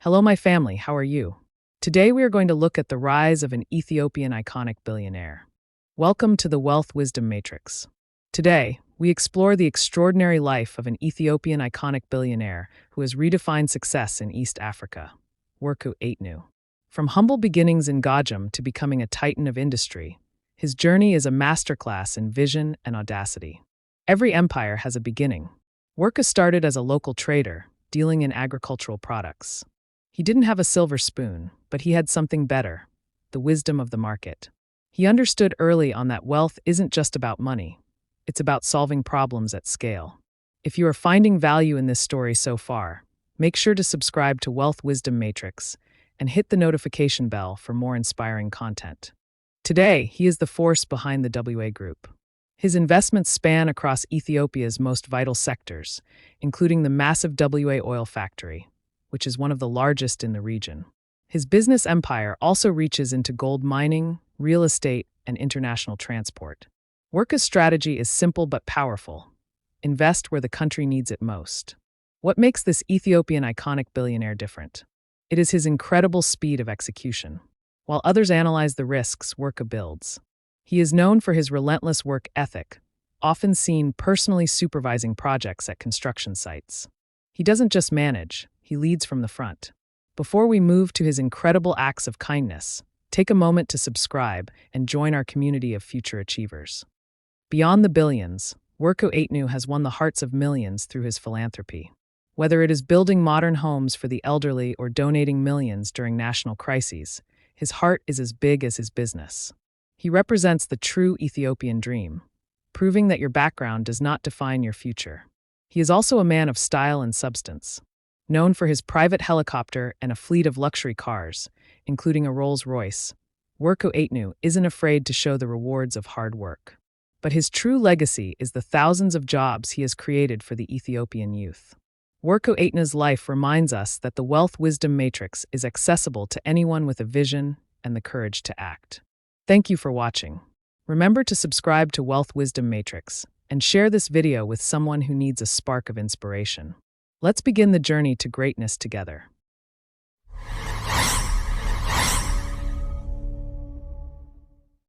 Hello, my family. How are you? Today, we are going to look at the rise of an Ethiopian iconic billionaire. Welcome to the Wealth Wisdom Matrix. Today, we explore the extraordinary life of an Ethiopian iconic billionaire who has redefined success in East Africa, Worku Aytenew. From humble beginnings in Gajam to becoming a titan of industry, his journey is a masterclass in vision and audacity. Every empire has a beginning. Worku started as a local trader, dealing in agricultural products. He didn't have a silver spoon, but he had something better: the wisdom of the market. He understood early on that wealth isn't just about money, it's about solving problems at scale. If you are finding value in this story so far, make sure to subscribe to Wealth Wisdom Matrix and hit the notification bell for more inspiring content. Today, he is the force behind the WA Group. His investments span across Ethiopia's most vital sectors, including the massive WA oil factory, which is one of the largest in the region. His business empire also reaches into gold mining, real estate, and international transport. Worku's strategy is simple but powerful: invest where the country needs it most. What makes this Ethiopian iconic billionaire different? It is his incredible speed of execution. While others analyze the risks, Worku builds. He is known for his relentless work ethic, often seen personally supervising projects at construction sites. He doesn't just manage, he leads from the front. Before we move to his incredible acts of kindness, take a moment to subscribe and join our community of future achievers. Beyond the billions, Worku Aytenew has won the hearts of millions through his philanthropy. Whether it is building modern homes for the elderly or donating millions during national crises, his heart is as big as his business. He represents the true Ethiopian dream, proving that your background does not define your future. He is also a man of style and substance. Known for his private helicopter and a fleet of luxury cars, including a Rolls-Royce, Worku Aytenew isn't afraid to show the rewards of hard work. But his true legacy is the thousands of jobs he has created for the Ethiopian youth. Worku Aytenew's life reminds us that the Wealth Wisdom Matrix is accessible to anyone with a vision and the courage to act. Thank you for watching. Remember to subscribe to Wealth Wisdom Matrix and share this video with someone who needs a spark of inspiration. Let's begin the journey to greatness together.